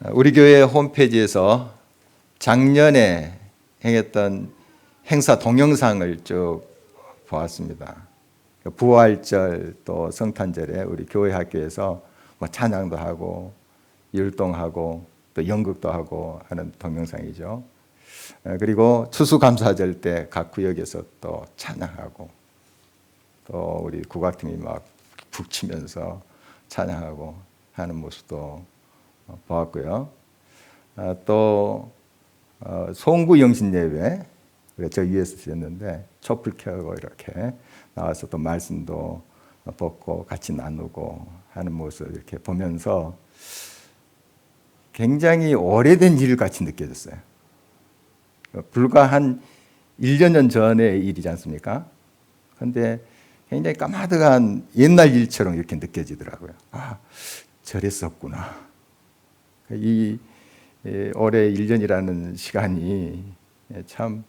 우리 교회 홈페이지에서 작년에 행했던 행사 동영상을 쭉 보았습니다. 부활절 또 성탄절에 우리 교회 학교에서 찬양도 하고 율동하고 또 연극도 하고 하는 동영상이죠. 그리고 추수감사절 때 각 구역에서 또 찬양하고 또 우리 국악팀이 막 북치면서 찬양하고 하는 모습도 보았고요. 또 송구 영신 예배 저 위에서 드렸는데 촛불 켜고 이렇게 나와서 또 말씀도 듣고 같이 나누고 하는 모습을 이렇게 보면서 굉장히 오래된 일 같이 느껴졌어요. 불과 한 1년 전 전의 일이지 않습니까? 그런데 굉장히 까마득한 옛날 일처럼 이렇게 느껴지더라고요. 아, 저랬었구나. 이 올해 1년이라는 시간이 참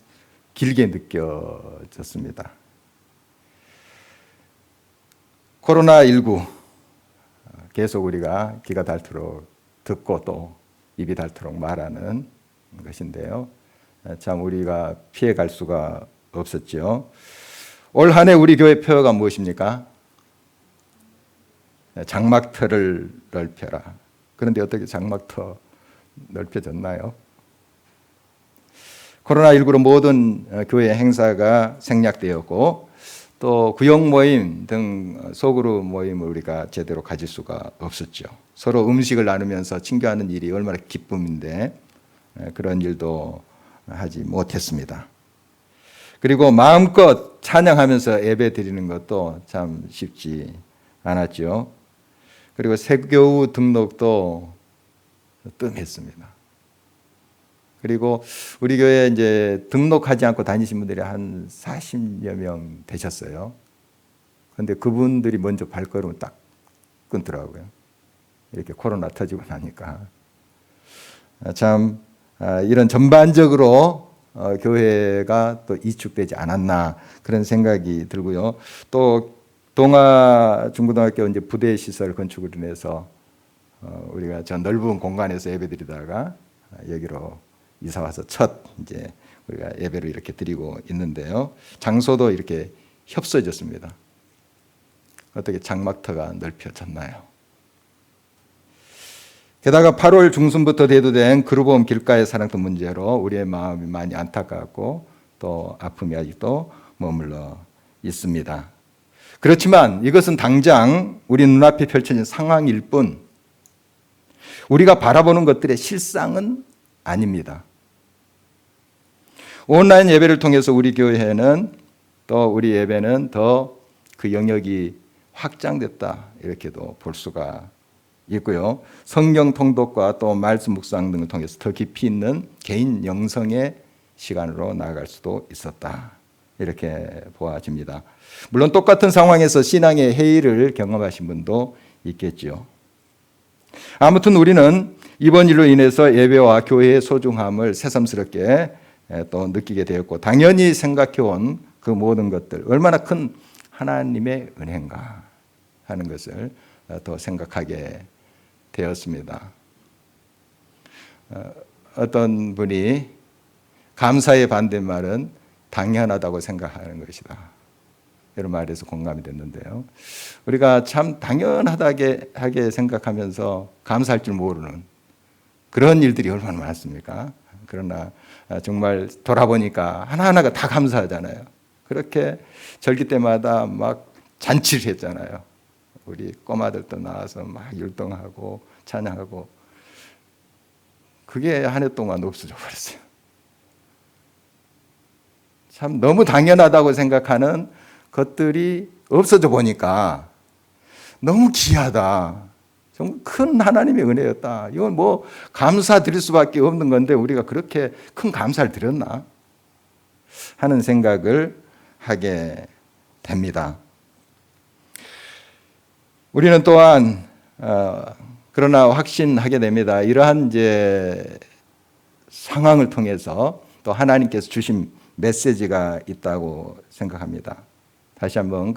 길게 느껴졌습니다. 코로나19 계속 우리가 귀가 닳도록 듣고 또 입이 닳도록 말하는 것인데요. 참 우리가 피해갈 수가 없었죠. 올 한 해 우리 교회 표어가 무엇입니까? 장막터를 넓혀라. 그런데 어떻게 장막터 넓혀졌나요? 코로나19로 모든 교회 행사가 생략되었고 또 구역 모임 등 소그룹 모임을 우리가 제대로 가질 수가 없었죠. 서로 음식을 나누면서 친교하는 일이 얼마나 기쁨인데 그런 일도 하지 못했습니다. 그리고 마음껏 찬양하면서 예배 드리는 것도 참 쉽지 않았죠. 그리고 새교우 등록도 뜸했습니다. 그리고 우리 교회에 이제 등록하지 않고 다니신 분들이 한 40여 명 되셨어요. 그런데 그분들이 먼저 발걸음을 딱 끊더라고요. 이렇게 코로나 터지고 나니까. 참 이런 전반적으로 교회가 또 이축되지 않았나 그런 생각이 들고요. 또 동아 중고등학교 이제 부대 시설 건축으로 인해서 우리가 저 넓은 공간에서 예배드리다가 여기로 이사 와서 첫 이제 우리가 예배를 이렇게 드리고 있는데요. 장소도 이렇게 협소해졌습니다. 어떻게 장막터가 넓혀졌나요? 게다가 8월 중순부터 대두된 그루본 길가의 사랑터 문제로 우리의 마음이 많이 안타깝고 또 아픔이 아직도 머물러 있습니다. 그렇지만 이것은 당장 우리 눈앞에 펼쳐진 상황일 뿐 우리가 바라보는 것들의 실상은 아닙니다. 온라인 예배를 통해서 우리 교회는 또 우리 예배는 더 그 영역이 확장됐다 이렇게도 볼 수가 있고요. 성경 통독과 또 말씀 묵상 등을 통해서 더 깊이 있는 개인 영성의 시간으로 나아갈 수도 있었다. 이렇게 보아집니다. 물론 똑같은 상황에서 신앙의 해이를 경험하신 분도 있겠죠. 아무튼 우리는 이번 일로 인해서 예배와 교회의 소중함을 새삼스럽게 또 느끼게 되었고 당연히 생각해온 그 모든 것들 얼마나 큰 하나님의 은혜인가 하는 것을 더 생각하게 되었습니다. 어떤 분이 감사의 반대말은 당연하다고 생각하는 것이다. 이런 말에서 공감이 됐는데요. 우리가 참 당연하게 생각하면서 감사할 줄 모르는 그런 일들이 얼마나 많습니까? 그러나 정말 돌아보니까 하나하나가 다 감사하잖아요. 그렇게 절기 때마다 막 잔치를 했잖아요. 우리 꼬마들도 나와서 막 율동하고 찬양하고 그게 한 해 동안 없어져 버렸어요. 참 너무 당연하다고 생각하는 것들이 없어져 보니까 너무 귀하다. 정말 큰 하나님의 은혜였다. 이건 뭐 감사드릴 수밖에 없는 건데 우리가 그렇게 큰 감사를 드렸나 하는 생각을 하게 됩니다. 우리는 또한 그러나 확신하게 됩니다. 이러한 이제 상황을 통해서 또 하나님께서 주신 메시지가 있다고 생각합니다. 다시 한번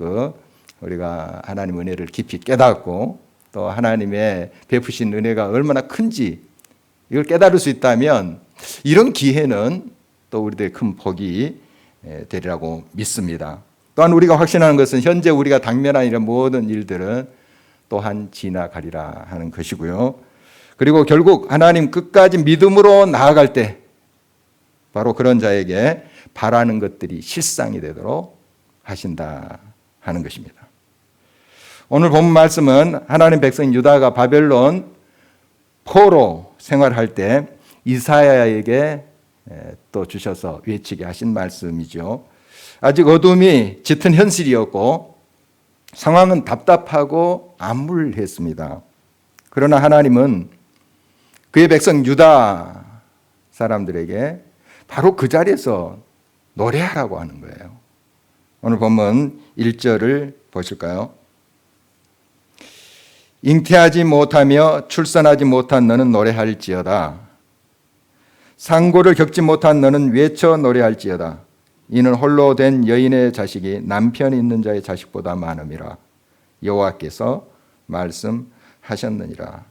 우리가 하나님의 은혜를 깊이 깨닫고 또 하나님의 베푸신 은혜가 얼마나 큰지 이걸 깨달을 수 있다면 이런 기회는 또 우리들의 큰 복이 되리라고 믿습니다. 또한 우리가 확신하는 것은 현재 우리가 당면한 이런 모든 일들은 또한 지나가리라 하는 것이고요. 그리고 결국 하나님 끝까지 믿음으로 나아갈 때 바로 그런 자에게 바라는 것들이 실상이 되도록 하신다 하는 것입니다. 오늘 본 말씀은 하나님 백성 유다가 바벨론 포로 생활할 때 이사야에게 또 주셔서 외치게 하신 말씀이죠. 아직 어둠이 짙은 현실이었고 상황은 답답하고 암울했습니다. 그러나 하나님은 그의 백성 유다 사람들에게 바로 그 자리에서 노래하라고 하는 거예요. 오늘 본문 1절을 보실까요? 잉태하지 못하며 출산하지 못한 너는 노래할지어다. 상고를 겪지 못한 너는 외쳐 노래할지어다. 이는 홀로 된 여인의 자식이 남편이 있는 자의 자식보다 많음이라. 여호와께서 말씀하셨느니라.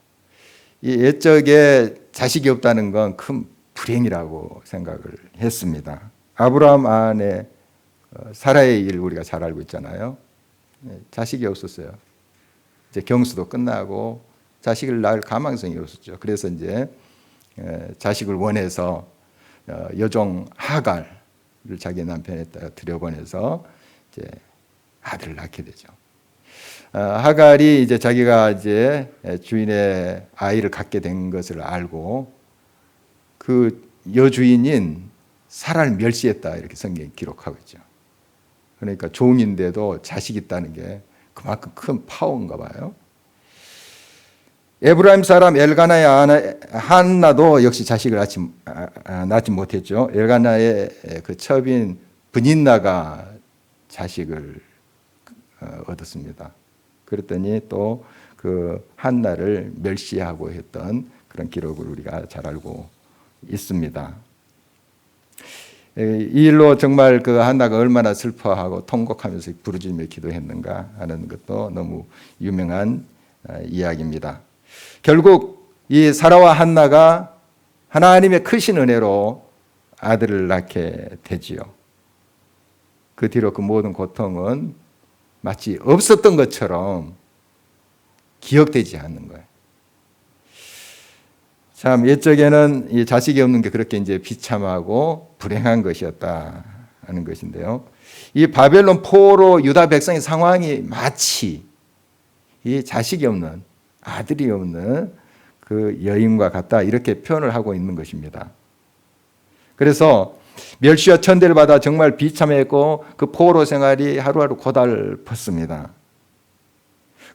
이 옛적에 자식이 없다는 건 큰 불행이라고 생각을 했습니다. 아브라함 아내 사라의 일 우리가 잘 알고 있잖아요. 자식이 없었어요. 이제 경수도 끝나고 자식을 낳을 가망성이 없었죠. 그래서 이제 자식을 원해서 여종 하갈을 자기 남편에다가 들여보내서 이제 아들을 낳게 되죠. 하갈이 이제 자기가 이제 주인의 아이를 갖게 된 것을 알고 그 여주인인 사라를 멸시했다 이렇게 성경에 기록하고 있죠. 그러니까 종인데도 자식이 있다는 게 그만큼 큰 파워인가 봐요. 에브라임 사람 엘가나의 한나도 역시 자식을 낳지 못했죠. 엘가나의 그 첩인 브닌나가 자식을 얻었습니다. 그랬더니 또 그 한나를 멸시하고 했던 그런 기록을 우리가 잘 알고 있습니다. 이 일로 정말 그 한나가 얼마나 슬퍼하고 통곡하면서 부르짖으며 기도했는가 하는 것도 너무 유명한 이야기입니다. 결국 이 사라와 한나가 하나님의 크신 은혜로 아들을 낳게 되지요. 그 뒤로 그 모든 고통은 마치 없었던 것처럼 기억되지 않는 거예요. 참 옛적에는 이 자식이 없는 게 그렇게 이제 비참하고 불행한 것이었다 하는 것인데요. 이 바벨론 포로 유다 백성의 상황이 마치 이 자식이 없는 아들이 없는 그 여인과 같다 이렇게 표현을 하고 있는 것입니다. 그래서 멸시와 천대를 받아 정말 비참했고 그 포로 생활이 하루하루 고달팠습니다.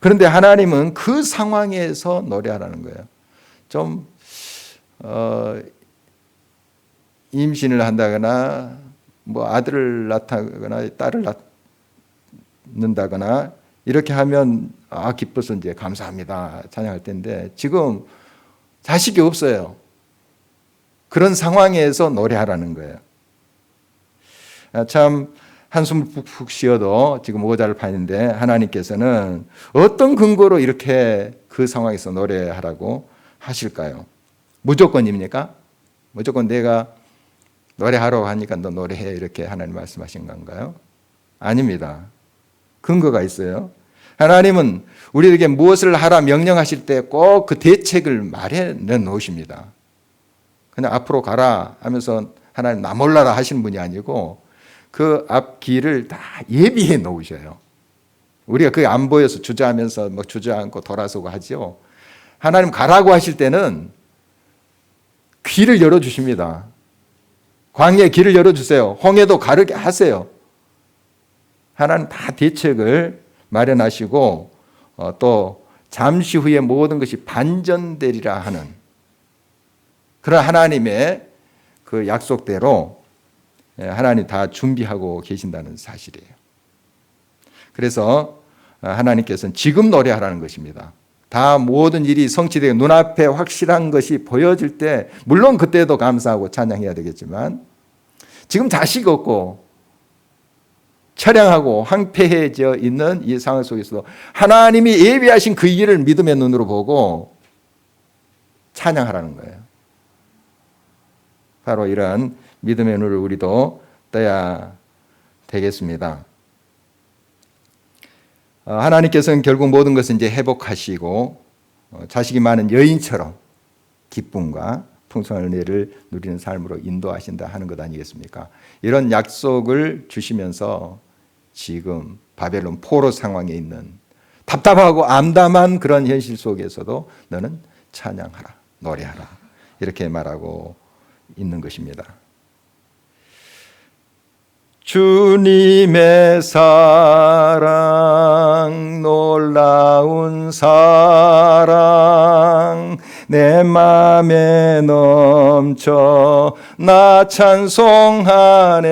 그런데 하나님은 그 상황에서 노래하라는 거예요. 좀 임신을 한다거나 뭐 아들을 낳다거나 딸을 낳는다거나 이렇게 하면 기뻐서 이제 감사합니다 찬양할 텐데 지금 자식이 없어요. 그런 상황에서 노래하라는 거예요. 참 한숨 푹푹 쉬어도 지금 오자를 파는데 하나님께서는 어떤 근거로 이렇게 그 상황에서 노래하라고 하실까요? 무조건입니까? 무조건 내가 노래하라고 하니까 너 노래해 이렇게 하나님 말씀하신 건가요? 아닙니다. 근거가 있어요. 하나님은 우리에게 무엇을 하라 명령하실 때 꼭 그 대책을 마련해 놓으십니다. 그냥 앞으로 가라 하면서 하나님 나 몰라라 하시는 분이 아니고 그 앞길을 다 예비해 놓으셔요. 우리가 그게 안 보여서 주저하면서 뭐 주저앉고 돌아서고 하죠. 하나님 가라고 하실 때는 길을 열어주십니다. 광야에 길을 열어주세요. 홍해도 가르게 하세요. 하나님 다 대책을 마련하시고 또 잠시 후에 모든 것이 반전되리라 하는 그런 하나님의 그 약속대로 하나님 다 준비하고 계신다는 사실이에요. 그래서 하나님께서는 지금 노래하라는 것입니다. 다 모든 일이 성취되고 눈앞에 확실한 것이 보여질 때 물론 그때도 감사하고 찬양해야 되겠지만 지금 자식 없고 처량하고 황폐해져 있는 이 상황 속에서도 하나님이 예비하신 그 일을 믿음의 눈으로 보고 찬양하라는 거예요. 바로 이런 믿음의 눈을 우리도 떠야 되겠습니다. 하나님께서는 결국 모든 것을 이제 회복하시고 자식이 많은 여인처럼 기쁨과 풍성한 은혜를 누리는 삶으로 인도하신다 하는 것 아니겠습니까? 이런 약속을 주시면서 지금 바벨론 포로 상황에 있는 답답하고 암담한 그런 현실 속에서도 너는 찬양하라, 노래하라 이렇게 말하고 있는 것입니다. 주님의 사랑, 놀라운 사랑, 내 맘에 넘쳐 나 찬송하네.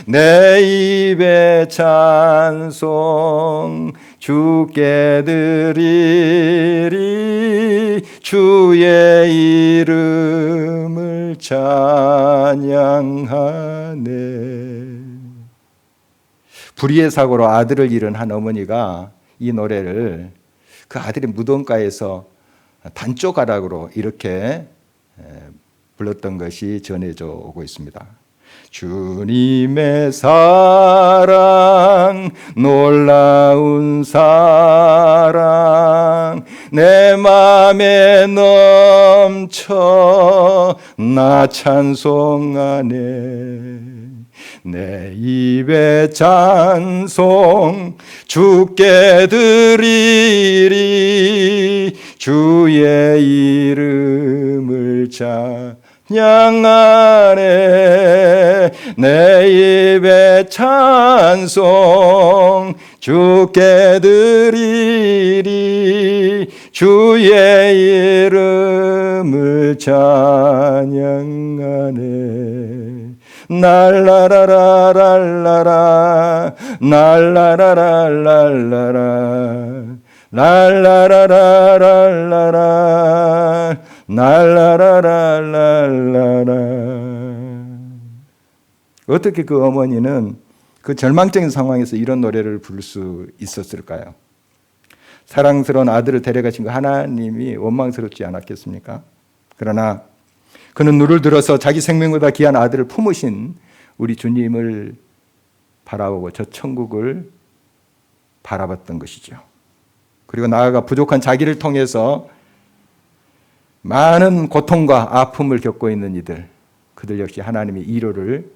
내 입에 찬송 주께 드리리. 주의 이름을 찬양하네. 불의의 사고로 아들을 잃은 한 어머니가 이 노래를 그 아들의 무덤가에서 단조가락으로 이렇게 불렀던 것이 전해져 오고 있습니다. 주님의 사랑, 놀라운 사랑, 내 맘에 넘쳐 나 찬송하네. 내 입에 찬송 주께 드리리. 주의 이름을 찬양하네. 내 입에 찬송 주께 드리리. 주의 이름을 찬양하네. 날라라라랄라라 날라라라랄라라 날라라라랄라라 날라라라랄라라. 어떻게 그 어머니는 그 절망적인 상황에서 이런 노래를 부를 수 있었을까요? 사랑스러운 아들을 데려가신 그 하나님이 원망스럽지 않았겠습니까? 그러나 그는 눈을 들어서 자기 생명보다 귀한 아들을 품으신 우리 주님을 바라보고 저 천국을 바라봤던 것이죠. 그리고 나아가 부족한 자기를 통해서 많은 고통과 아픔을 겪고 있는 이들, 그들 역시 하나님의 위로를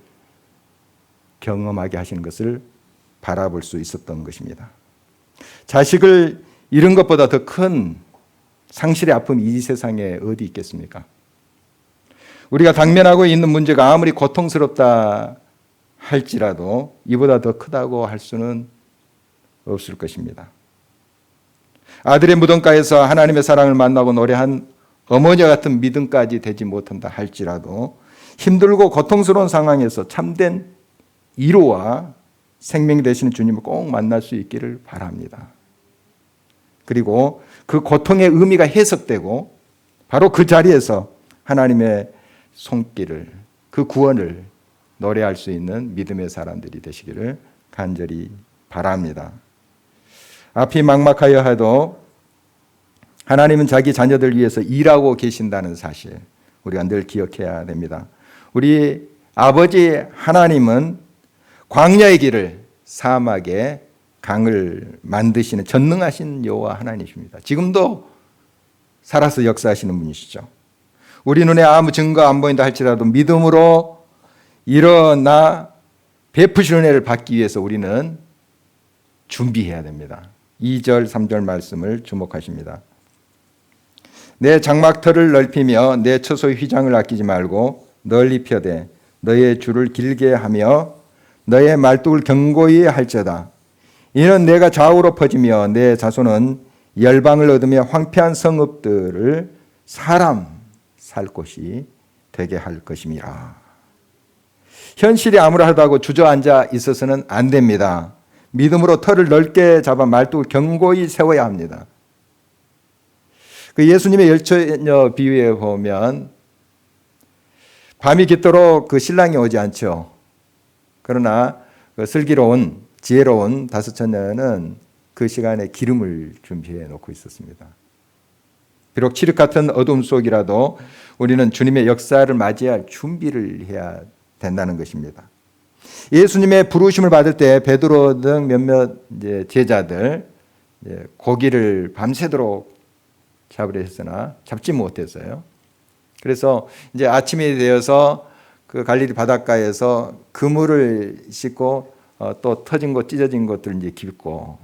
경험하게 하시는 것을 바라볼 수 있었던 것입니다. 자식을 잃은 것보다 더 큰 상실의 아픔이 이 세상에 어디 있겠습니까? 우리가 당면하고 있는 문제가 아무리 고통스럽다 할지라도 이보다 더 크다고 할 수는 없을 것입니다. 아들의 무덤가에서 하나님의 사랑을 만나고 노래한 어머니와 같은 믿음까지 되지 못한다 할지라도 힘들고 고통스러운 상황에서 참된 위로와 생명이 되시는 주님을 꼭 만날 수 있기를 바랍니다. 그리고 그 고통의 의미가 해석되고 바로 그 자리에서 하나님의 손길을, 그 구원을 노래할 수 있는 믿음의 사람들이 되시기를 간절히 바랍니다. 앞이 막막하여 해도 하나님은 자기 자녀들 위해서 일하고 계신다는 사실 우리가 늘 기억해야 됩니다. 우리 아버지 하나님은 광야의 길을 사막에 강을 만드시는 전능하신 여호와 하나님이십니다. 지금도 살아서 역사하시는 분이시죠. 우리 눈에 아무 증거 안 보인다 할지라도 믿음으로 일어나 베푸시는 은혜를 받기 위해서 우리는 준비해야 됩니다. 2절, 3절 말씀을 주목하십니다. 내 장막터를 넓히며 내 처소의 휘장을 아끼지 말고 널리 펴되 너의 줄을 길게 하며 너의 말뚝을 견고히 할지어다. 이는 내가 좌우로 퍼지며 내 자손은 열방을 얻으며 황폐한 성읍들을 사람 살 곳이 되게 할 것임이라. 현실이 암울하다고 주저앉아 있어서는 안 됩니다. 믿음으로 터를 넓게 잡아 말뚝을 견고히 세워야 합니다. 그 예수님의 열처녀 비유에 보면 밤이 깊도록 그 신랑이 오지 않죠. 그러나 그 슬기로운 지혜로운 다섯 처녀는 그 시간에 기름을 준비해 놓고 있었습니다. 비록 칠흑 같은 어둠 속이라도 우리는 주님의 역사를 맞이할 준비를 해야 된다는 것입니다. 예수님의 부르심을 받을 때 베드로 등 몇몇 제자들 고기를 밤새도록 잡으려 했으나 잡지 못했어요. 그래서 이제 아침이 되어서 그 갈릴리 바닷가에서 그물을 싣고 또 터진 것, 찢어진 것들을 이제 깁고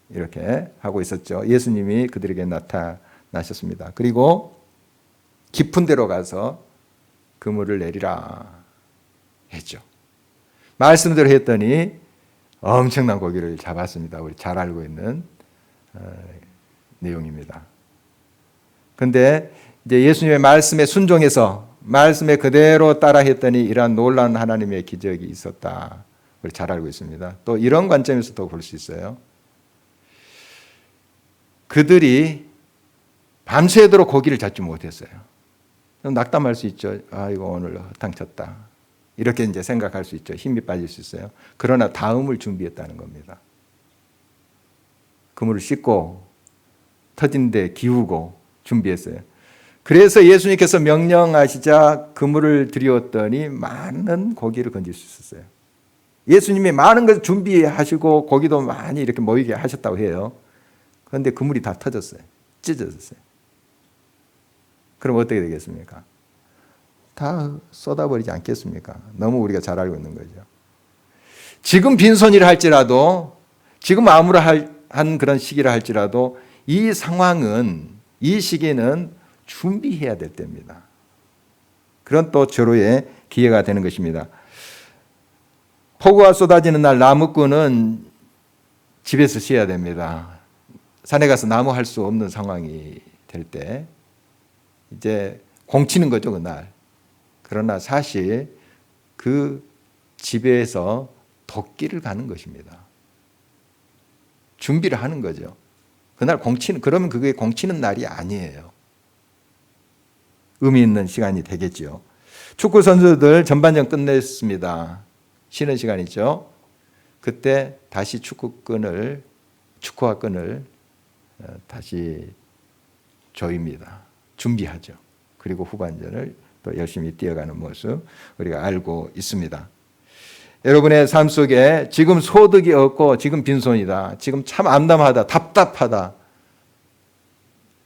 이렇게 하고 있었죠. 예수님이 그들에게 나타나셨습니다. 그리고 깊은 데로 가서 그물을 내리라 했죠. 말씀대로 했더니 엄청난 고기를 잡았습니다. 우리 잘 알고 있는 내용입니다. 그런데 이제 예수님의 말씀에 순종해서 말씀에 그대로 따라 했더니 이러한 놀라운 하나님의 기적이 있었다. 우리 잘 알고 있습니다. 또 이런 관점에서도 볼 수 있어요. 그들이 밤새도록 고기를 잡지 못했어요. 낙담할 수 있죠. 아, 이거 오늘 허탕쳤다. 이렇게 이제 생각할 수 있죠. 힘이 빠질 수 있어요. 그러나 다음을 준비했다는 겁니다. 그물을 씻고 터진 데 기우고 준비했어요. 그래서 예수님께서 명령하시자 그물을 들이었더니 많은 고기를 건질 수 있었어요. 예수님이 많은 것을 준비하시고 고기도 많이 이렇게 모이게 하셨다고 해요. 그런데 그물이 다 터졌어요. 찢어졌어요. 그럼 어떻게 되겠습니까? 다 쏟아버리지 않겠습니까? 너무 우리가 잘 알고 있는 거죠. 지금 빈손이라 할지라도, 지금 암울한 그런 시기라 할지라도 이 상황은, 이 시기는 준비해야 될 때입니다. 그런 또 절호의 기회가 되는 것입니다. 폭우가 쏟아지는 날 나무꾼은 집에서 쉬어야 됩니다. 산에 가서 나무 할 수 없는 상황이 될 때 이제 공치는 거죠, 그날. 그러나 사실 그 집에서 돕기를 가는 것입니다. 준비를 하는 거죠. 그날 그러면 그게 공치는 날이 아니에요. 의미 있는 시간이 되겠죠. 축구 선수들 전반전 끝냈습니다. 쉬는 시간이죠. 그때 다시 축구화 끈을 다시 조입니다. 준비하죠. 그리고 후반전을 또 열심히 뛰어가는 모습 우리가 알고 있습니다. 여러분의 삶 속에 지금 소득이 없고 지금 빈손이다. 지금 참 암담하다. 답답하다.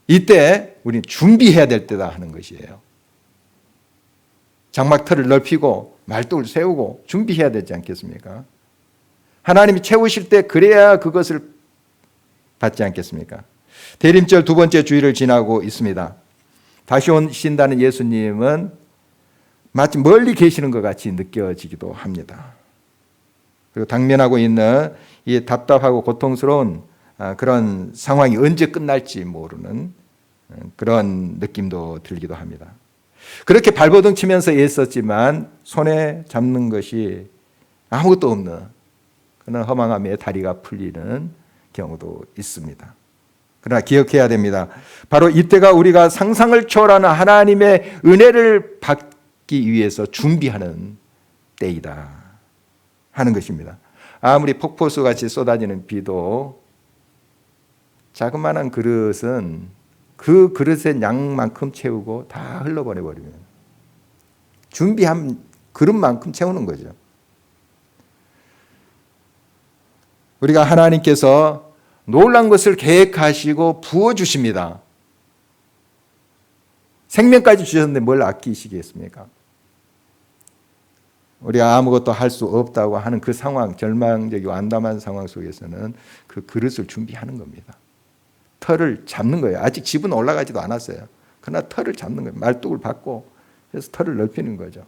이때 우리는 준비해야 될 때다 하는 것이에요. 장막터를 넓히고 말뚝을 세우고 준비해야 되지 않겠습니까? 하나님이 채우실 때 그래야 그것을 받지 않겠습니까? 대림절 두 번째 주일을 지나고 있습니다. 다시 오신다는 예수님은 마치 멀리 계시는 것 같이 느껴지기도 합니다. 그리고 당면하고 있는 이 답답하고 고통스러운 그런 상황이 언제 끝날지 모르는 그런 느낌도 들기도 합니다. 그렇게 발버둥 치면서 애썼지만 손에 잡는 것이 아무것도 없는 그런 허망함에 다리가 풀리는 경우도 있습니다. 그러나 기억해야 됩니다. 바로 이때가 우리가 상상을 초월하는 하나님의 은혜를 받기 위해서 준비하는 때이다 하는 것입니다. 아무리 폭포수같이 쏟아지는 비도 자그마한 그릇은 그 그릇의 양만큼 채우고 다 흘러보내버리면 준비한 그릇만큼 채우는 거죠. 우리가 하나님께서 놀란 것을 계획하시고 부어주십니다. 생명까지 주셨는데 뭘 아끼시겠습니까? 우리가 아무것도 할 수 없다고 하는 그 상황, 절망적이고 암담한 상황 속에서는 그 그릇을 준비하는 겁니다. 털을 잡는 거예요. 아직 집은 올라가지도 않았어요. 그러나 털을 잡는 거예요. 말뚝을 받고 그래서 털을 넓히는 거죠.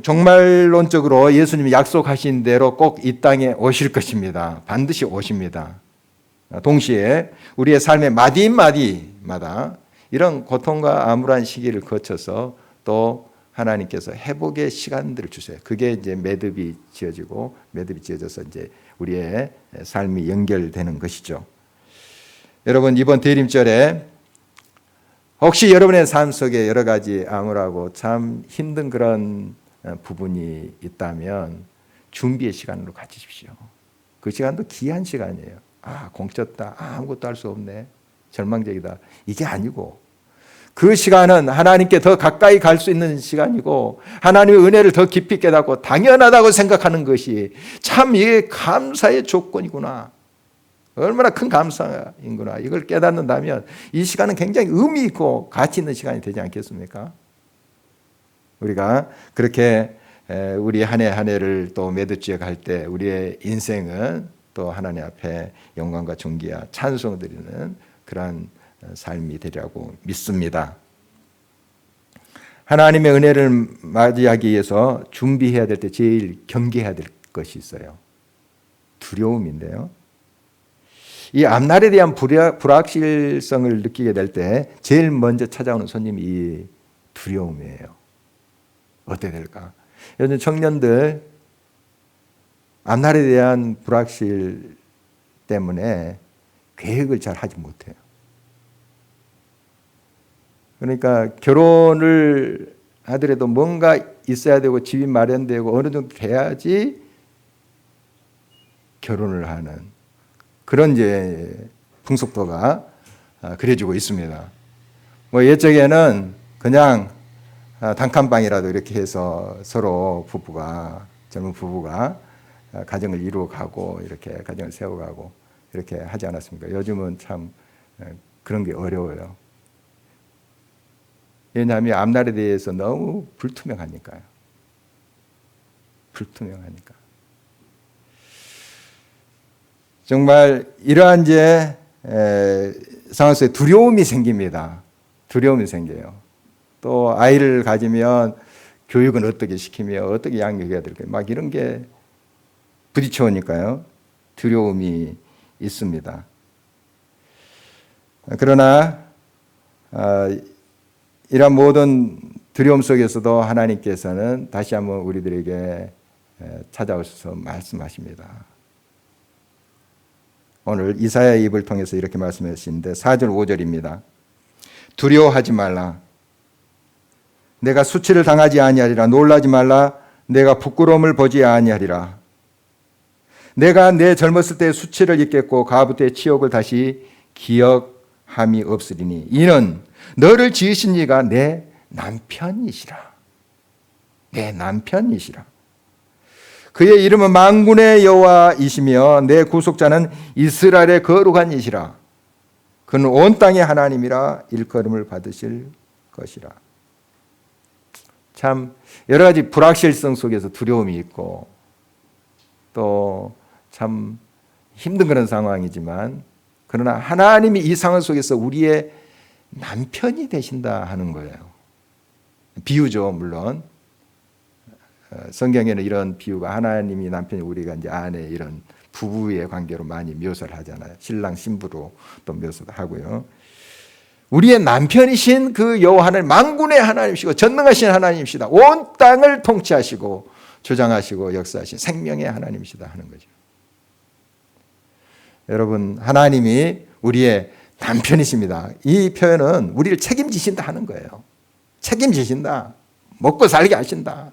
종말론적으로 예수님이 약속하신 대로 꼭 이 땅에 오실 것입니다. 반드시 오십니다. 동시에 우리의 삶의 마디마디마다 이런 고통과 암울한 시기를 거쳐서 또 하나님께서 회복의 시간들을 주세요. 그게 이제 매듭이 지어져서 이제 우리의 삶이 연결되는 것이죠. 여러분, 이번 대림절에 혹시 여러분의 삶 속에 여러 가지 암울하고 참 힘든 그런 부분이 있다면 준비의 시간으로 가지십시오. 그 시간도 귀한 시간이에요. 공쳤다. 아무것도 할 수 없네. 절망적이다. 이게 아니고 그 시간은 하나님께 더 가까이 갈 수 있는 시간이고 하나님의 은혜를 더 깊이 깨닫고 당연하다고 생각하는 것이 참 이게 감사의 조건이구나. 얼마나 큰 감사인구나. 이걸 깨닫는다면 이 시간은 굉장히 의미 있고 가치 있는 시간이 되지 않겠습니까? 우리가 그렇게 우리 한 해 한 해를 또 매듭지어 갈 때 우리의 인생은 또 하나님 앞에 영광과 존귀와 찬송을 드리는 그러한 삶이 되리라고 믿습니다. 하나님의 은혜를 맞이하기 위해서 준비해야 될 때 제일 경계해야 될 것이 있어요. 두려움인데요. 이 앞날에 대한 불확실성을 느끼게 될 때 제일 먼저 찾아오는 손님이 이 두려움이에요. 어떻게 될까? 요즘 청년들 앞날에 대한 불확실 때문에 계획을 잘 하지 못해요. 그러니까 결혼을 하더라도 뭔가 있어야 되고 집이 마련되고 어느 정도 돼야지 결혼을 하는 그런 이제 풍속도가 그려지고 있습니다. 뭐 옛적에는 그냥 단칸방이라도 이렇게 해서 서로 젊은 부부가 가정을 이루어가고 이렇게 가정을 세워가고 이렇게 하지 않았습니까? 요즘은 참 그런 게 어려워요. 왜냐하면 앞날에 대해서 너무 불투명하니까요. 불투명하니까. 정말 이러한 이제 상황 속에 두려움이 생깁니다. 두려움이 생겨요. 또 아이를 가지면 교육은 어떻게 시키며 어떻게 양육해야 될까 막 이런 게 부딪혀오니까요. 두려움이 있습니다. 그러나 이런 모든 두려움 속에서도 하나님께서는 다시 한번 우리들에게 찾아오셔서 말씀하십니다. 오늘 이사야의 입을 통해서 이렇게 말씀하시는데 4절 5절입니다. 두려워하지 말라. 내가 수치를 당하지 아니하리라. 놀라지 말라. 내가 부끄러움을 보지 아니하리라. 내가 내 젊었을 때의 수치를 잊겠고 과부 때의 치욕을 다시 기억함이 없으리니 이는 너를 지으신 이가 내 남편이시라. 내 남편이시라. 그의 이름은 만군의 여호와이시며 내 구속자는 이스라엘의 거룩한 이시라. 그는 온 땅의 하나님이라 일컬음을 받으실 것이라. 참 여러 가지 불확실성 속에서 두려움이 있고 또 참 힘든 그런 상황이지만 그러나 하나님이 이 상황 속에서 우리의 남편이 되신다 하는 거예요. 비유죠, 물론. 성경에는 이런 비유가 하나님이 남편이 우리가 이제 아내 이런 부부의 관계로 많이 묘사를 하잖아요. 신랑 신부로 또 묘사도 하고요. 우리의 남편이신 그 여호와 하나님 만군의 하나님이시고 전능하신 하나님이시다. 온 땅을 통치하시고 조장하시고 역사하신 생명의 하나님이시다 하는 거죠. 여러분 하나님이 우리의 남편이십니다. 이 표현은 우리를 책임지신다 하는 거예요. 책임지신다. 먹고 살게 하신다.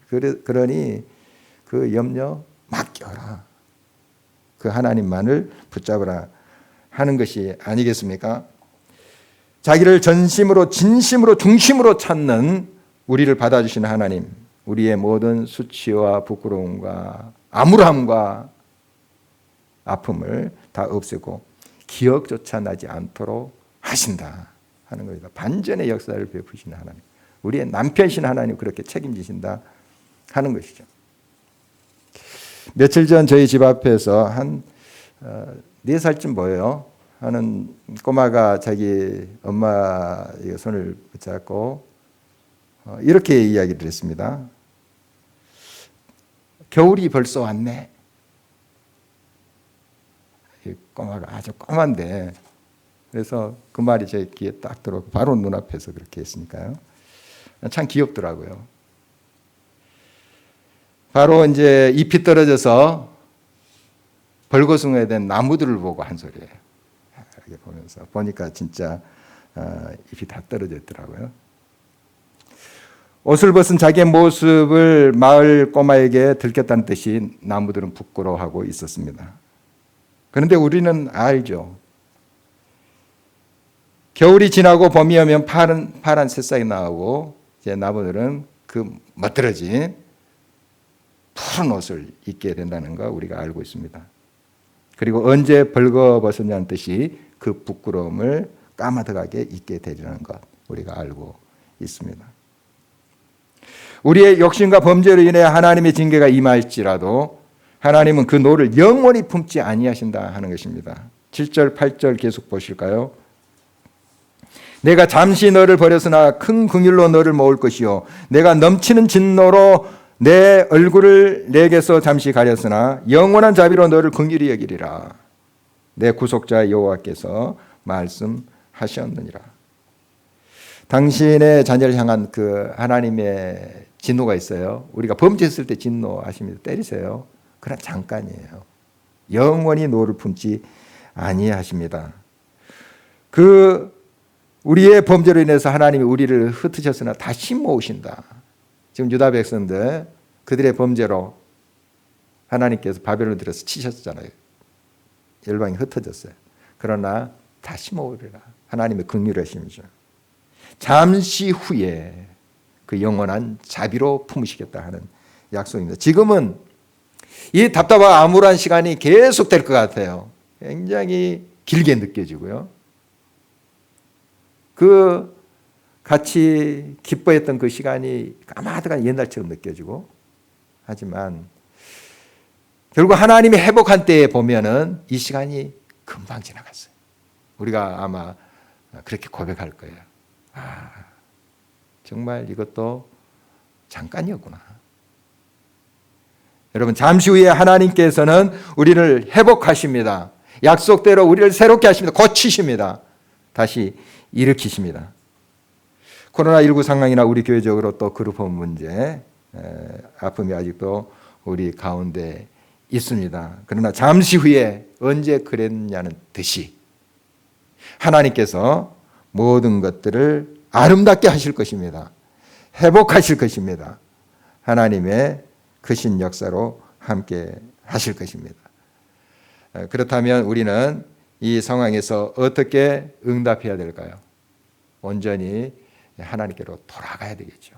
그러니 그 염려 맡겨라. 그 하나님만을 붙잡으라 하는 것이 아니겠습니까? 자기를 전심으로 진심으로 중심으로 찾는 우리를 받아주시는 하나님, 우리의 모든 수치와 부끄러움과 암울함과 아픔을 다 없애고 기억조차 나지 않도록 하신다 하는 겁니다. 반전의 역사를 베푸시는 하나님, 우리의 남편이신 하나님 그렇게 책임지신다 하는 것이죠. 며칠 전 저희 집 앞에서 한 4살쯤 보여요 하는 꼬마가 자기 엄마 손을 붙잡고 이렇게 이야기를 했습니다. 겨울이 벌써 왔네. 이 꼬마가 아주 꼬만데 그래서 그 말이 제 귀에 딱 들어오고 바로 눈앞에서 그렇게 했으니까요. 참 귀엽더라고요. 바로 이제 잎이 떨어져서 벌거숭이에 된 나무들을 보고 한 소리예요. 이렇게 보면서 보니까 진짜 잎이 다 떨어져 있더라고요. 옷을 벗은 자기의 모습을 마을 꼬마에게 들켰다는 듯이 나무들은 부끄러워하고 있었습니다. 그런데 우리는 알죠. 겨울이 지나고 봄이 오면 파란 새싹이 나오고 이제 나무들은 그 멋들어진 푸른 옷을 입게 된다는 거 우리가 알고 있습니다. 그리고 언제 벌거벗었냐는 뜻이 그 부끄러움을 까마득하게 잊게 되리라는 것 우리가 알고 있습니다. 우리의 욕심과 범죄로 인해 하나님의 징계가 임할지라도 하나님은 그 노를 영원히 품지 아니하신다 하는 것입니다. 7절 8절 계속 보실까요? 내가 잠시 너를 버렸으나 큰 긍휼로 너를 모을 것이요 내가 넘치는 진노로 내 얼굴을 내게서 잠시 가렸으나 영원한 자비로 너를 긍휼히 여기리라. 내 구속자 여호와께서 말씀하셨느니라. 당신의 자녀를 향한 그 하나님의 진노가 있어요. 우리가 범죄했을 때 진노하십니다. 때리세요. 그러나 잠깐이에요. 영원히 노를 품지 아니하십니다. 그 우리의 범죄로 인해서 하나님이 우리를 흩으셨으나 다시 모으신다. 지금 유다 백성들 그들의 범죄로 하나님께서 바벨론 들여서 치셨잖아요. 열방이 흩어졌어요. 그러나 다시 모으리라. 하나님의 긍휼하심이죠. 잠시 후에 그 영원한 자비로 품으시겠다 하는 약속입니다. 지금은 이 답답하고 암울한 시간이 계속될 것 같아요. 굉장히 길게 느껴지고요. 그 같이 기뻐했던 그 시간이 까마득한 옛날처럼 느껴지고 하지만 결국 하나님이 회복한 때에 보면은 이 시간이 금방 지나갔어요. 우리가 아마 그렇게 고백할 거예요. 아, 정말 이것도 잠깐이었구나. 여러분 잠시 후에 하나님께서는 우리를 회복하십니다. 약속대로 우리를 새롭게 하십니다. 고치십니다. 다시 일으키십니다. 코로나19 상황이나 우리 교회적으로 또 그룹 문제, 아픔이 아직도 우리 가운데 있습니다. 그러나 잠시 후에 언제 그랬냐는 듯이 하나님께서 모든 것들을 아름답게 하실 것입니다. 회복하실 것입니다. 하나님의 크신 역사로 함께 하실 것입니다. 그렇다면 우리는 이 상황에서 어떻게 응답해야 될까요? 온전히 하나님께로 돌아가야 되겠죠.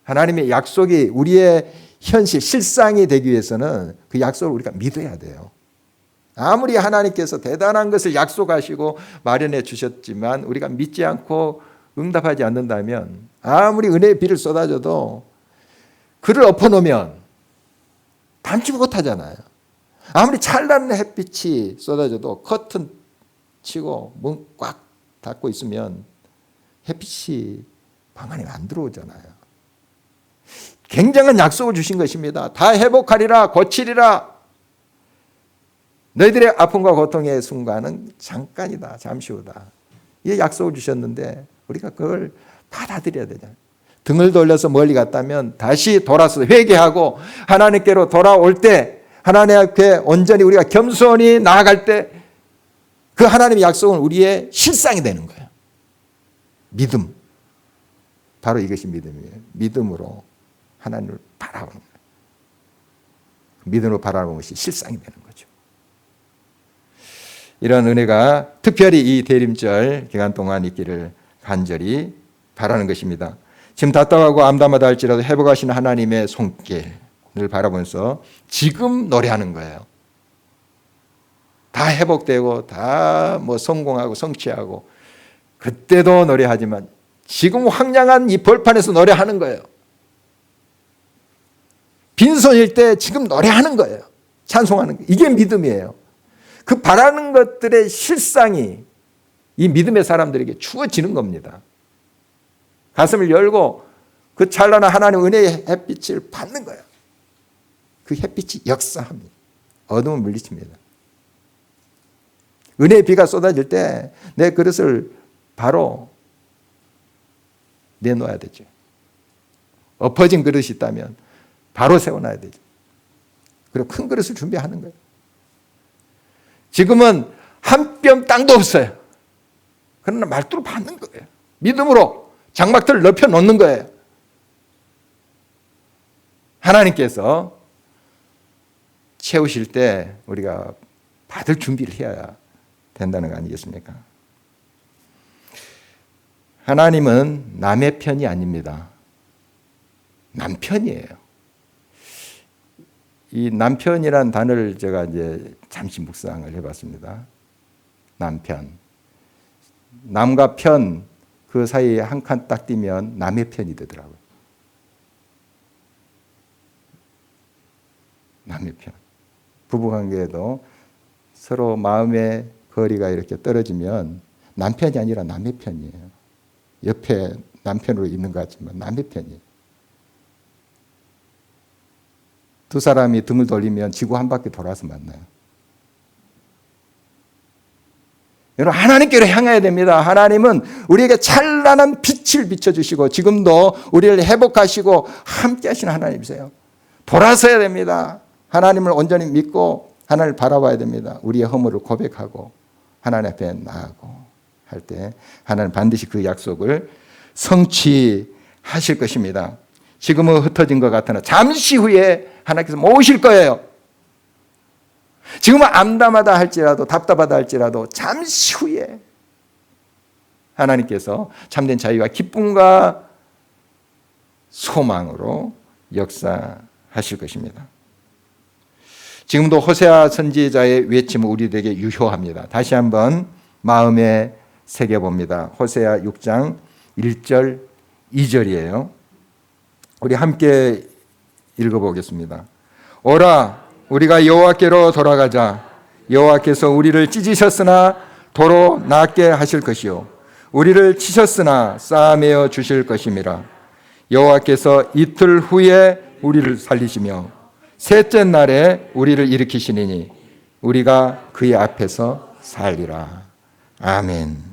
하나님의 약속이 우리의 현실, 실상이 되기 위해서는 그 약속을 우리가 믿어야 돼요. 아무리 하나님께서 대단한 것을 약속하시고 마련해 주셨지만 우리가 믿지 않고 응답하지 않는다면 아무리 은혜의 비를 쏟아줘도 그를 엎어놓으면 담지 못하잖아요. 아무리 찬란한 햇빛이 쏟아져도 커튼 치고 문 꽉 닫고 있으면 햇빛이 방 안에 안 들어오잖아요. 굉장한 약속을 주신 것입니다. 다 회복하리라, 고치리라. 너희들의 아픔과 고통의 순간은 잠깐이다, 잠시 후다. 이 약속을 주셨는데 우리가 그걸 받아들여야 되잖아요. 등을 돌려서 멀리 갔다면 다시 돌아서 회개하고 하나님께로 돌아올 때 하나님 앞에 온전히 우리가 겸손히 나아갈 때 그 하나님의 약속은 우리의 실상이 되는 거예요. 믿음. 바로 이것이 믿음이에요. 믿음으로 하나님을 바라보는 거예요. 믿음으로 바라보는 것이 실상이 되는 거죠. 이런 은혜가 특별히 이 대림절 기간 동안 있기를 간절히 바라는 것입니다. 지금 답답하고 암담하다 할지라도 회복하시는 하나님의 손길을 바라보면서 지금 노래하는 거예요. 다 회복되고 다 뭐 성공하고 성취하고 그때도 노래하지만 지금 황량한 이 벌판에서 노래하는 거예요. 빈손일 때 지금 노래하는 거예요. 찬송하는 거예요. 이게 믿음이에요. 그 바라는 것들의 실상이 이 믿음의 사람들에게 주어지는 겁니다. 가슴을 열고 그 찬란한 하나님의 은혜의 햇빛을 받는 거예요. 그 햇빛이 역사합니다. 어둠을 물리칩니다. 은혜의 비가 쏟아질 때 내 그릇을 바로 내놓아야 되죠. 엎어진 그릇이 있다면 바로 세워놔야 되죠. 그리고 큰 그릇을 준비하는 거예요. 지금은 한 뼘 땅도 없어요. 그러나 말투로 받는 거예요. 믿음으로 장막들을 넓혀 놓는 거예요. 하나님께서 채우실 때 우리가 다들 준비를 해야 된다는 거 아니겠습니까? 하나님은 남의 편이 아닙니다. 남편이에요. 이 남편이란 단어를 제가 이제 잠시 묵상을 해봤습니다. 남편. 남과 편, 그 사이에 한 칸 딱 띄면 남의 편이 되더라고요. 남의 편. 부부관계에도 서로 마음의 거리가 이렇게 떨어지면 남편이 아니라 남의 편이에요. 옆에 남편으로 있는 것 같지만 남의 편이에요. 두 사람이 등을 돌리면 지구 한 바퀴 돌아서 만나요. 여러분, 하나님께로 향해야 됩니다. 하나님은 우리에게 찬란한 빛을 비춰주시고 지금도 우리를 회복하시고 함께 하시는 하나님이세요. 돌아서야 됩니다. 하나님을 온전히 믿고 하나님을 바라봐야 됩니다. 우리의 허물을 고백하고 하나님 앞에 나아가고 할 때 하나님 반드시 그 약속을 성취하실 것입니다. 지금은 흩어진 것 같으나 잠시 후에 하나님께서 모으실 거예요. 지금은 암담하다 할지라도 답답하다 할지라도 잠시 후에 하나님께서 참된 자유와 기쁨과 소망으로 역사하실 것입니다. 지금도 호세아 선지자의 외침은 우리에게 유효합니다. 다시 한번 마음에 새겨봅니다. 호세아 6장 1절 2절이에요. 우리 함께 읽어보겠습니다. 오라 우리가 여호와께로 돌아가자. 여호와께서 우리를 찢으셨으나 도로 낫게 하실 것이요 우리를 치셨으나 쌓아매어 주실 것임이라. 여호와께서 이틀 후에 우리를 살리시며 셋째 날에 우리를 일으키시니니 우리가 그의 앞에서 살리라. 아멘.